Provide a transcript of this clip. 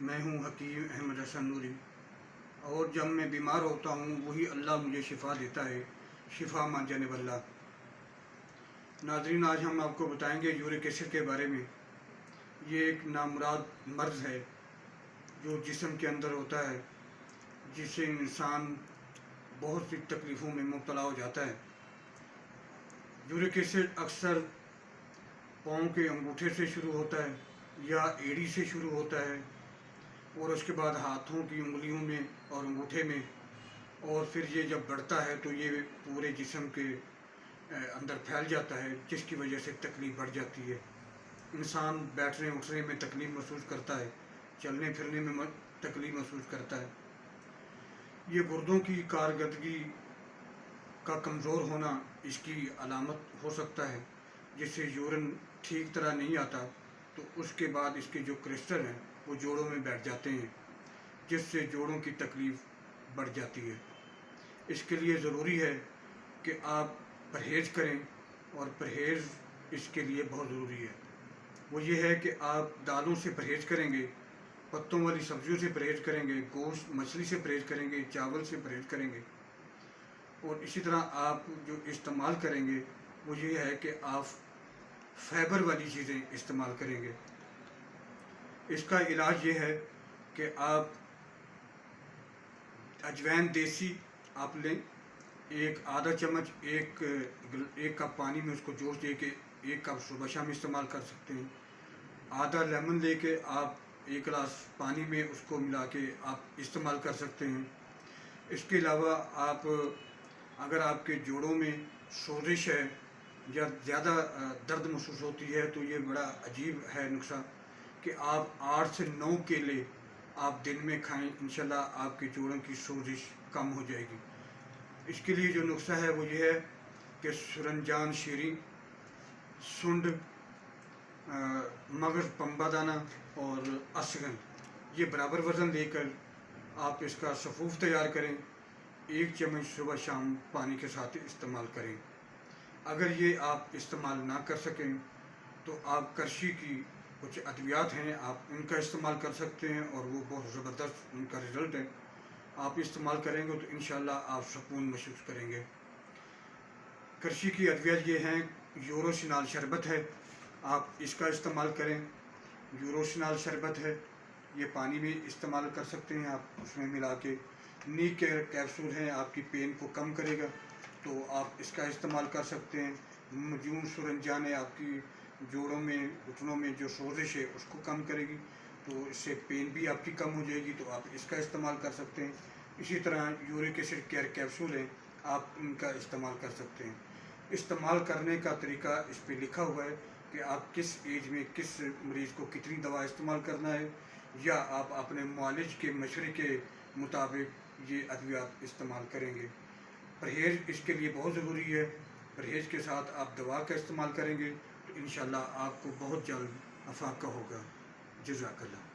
میں ہوں حکیم احمد حسن نوری، اور جب میں بیمار ہوتا ہوں وہی اللہ مجھے شفا دیتا ہے، شفا ماں جانب اللہ۔ ناظرین، آج ہم آپ کو بتائیں گے یورک ایسڈ کے بارے میں۔ یہ ایک نامراد مرض ہے جو جسم کے اندر ہوتا ہے، جس سے انسان بہت سی تکلیفوں میں مبتلا ہو جاتا ہے۔ یورک ایسڈ اکثر پاؤں کے انگوٹھے سے شروع ہوتا ہے یا ایڑی سے شروع ہوتا ہے، اور اس کے بعد ہاتھوں کی انگلیوں میں اور انگوٹھے میں، اور پھر یہ جب بڑھتا ہے تو یہ پورے جسم کے اندر پھیل جاتا ہے، جس کی وجہ سے تکلیف بڑھ جاتی ہے۔ انسان بیٹھنے اٹھنے میں تکلیف محسوس کرتا ہے، چلنے پھرنے میں تکلیف محسوس کرتا ہے۔ یہ گردوں کی کارکردگی کا کمزور ہونا اس کی علامت ہو سکتا ہے، جس سے یورین ٹھیک طرح نہیں آتا، تو اس کے بعد اس کے جو کرسٹل ہیں وہ جوڑوں میں بیٹھ جاتے ہیں، جس سے جوڑوں کی تکلیف بڑھ جاتی ہے۔ اس کے لیے ضروری ہے کہ آپ پرہیز کریں، اور پرہیز اس کے لیے بہت ضروری ہے۔ وہ یہ ہے کہ آپ دالوں سے پرہیز کریں گے، پتوں والی سبزیوں سے پرہیز کریں گے، گوشت مچھلی سے پرہیز کریں گے، چاول سے پرہیز کریں گے، اور اسی طرح آپ جو استعمال کریں گے وہ یہ ہے کہ آپ فائبر والی چیزیں استعمال کریں گے۔ اس کا علاج یہ ہے کہ آپ اجوائن دیسی آپ لیں، ایک آدھا چمچ ایک کپ پانی میں اس کو جوش دے کے ایک کپ صبح شام استعمال کر سکتے ہیں۔ آدھا لیمن لے کے آپ ایک گلاس پانی میں اس کو ملا کے آپ استعمال کر سکتے ہیں۔ اس کے علاوہ آپ اگر آپ کے جوڑوں میں سوزش ہے یا زیادہ درد محسوس ہوتی ہے تو یہ بڑا عجیب ہے نسخہ کہ آپ 8 سے 9 کیلے آپ دن میں کھائیں، انشاءاللہ آپ کے جوڑوں کی سوزش کم ہو جائے گی۔ اس کے لیے جو نسخہ ہے وہ یہ ہے کہ سرنجان شیریں، سنڈ، مغز پنبہ دانہ اور اسگن، یہ برابر وزن لے کر آپ اس کا سفوف تیار کریں، 1 چمچ صبح شام پانی کے ساتھ استعمال کریں۔ اگر یہ آپ استعمال نہ کر سکیں تو آپ کرشی کی کچھ ادویات ہیں، آپ ان کا استعمال کر سکتے ہیں، اور وہ بہت زبردست ان کا رزلٹ ہے۔ آپ استعمال کریں گے تو انشاءاللہ آپ سکون محسوس کریں گے۔ کرشی کی ادویات یہ ہیں، یوروسینال شربت ہے، آپ اس کا استعمال کریں۔ یوروسینال شربت ہے، یہ پانی میں استعمال کر سکتے ہیں، آپ اس میں ملا کے۔ نی کیپسول ہیں، آپ کی پین کو کم کرے گا تو آپ اس کا استعمال کر سکتے ہیں۔ مجون سرنجان ہے، آپ کی جوڑوں میں گھٹنوں میں جو سوزش ہے اس کو کم کرے گی، تو اس سے پین بھی آپ کی کم ہو جائے گی، تو آپ اس کا استعمال کر سکتے ہیں۔ اسی طرح یورک ایسڈ کیئر کیپسول ہیں، آپ ان کا استعمال کر سکتے ہیں۔ استعمال کرنے کا طریقہ اس پہ لکھا ہوا ہے کہ آپ کس ایج میں کس مریض کو کتنی دوا استعمال کرنا ہے، یا آپ اپنے معالج کے مشورے کے مطابق یہ ادویات استعمال کریں گے۔ پرہیز اس کے لیے بہت ضروری ہے۔ پرہیز کے ساتھ آپ دوا کا استعمال کریں گے تو انشاءاللہ آپ کو بہت جلد افاقہ ہوگا۔ جزاک اللہ۔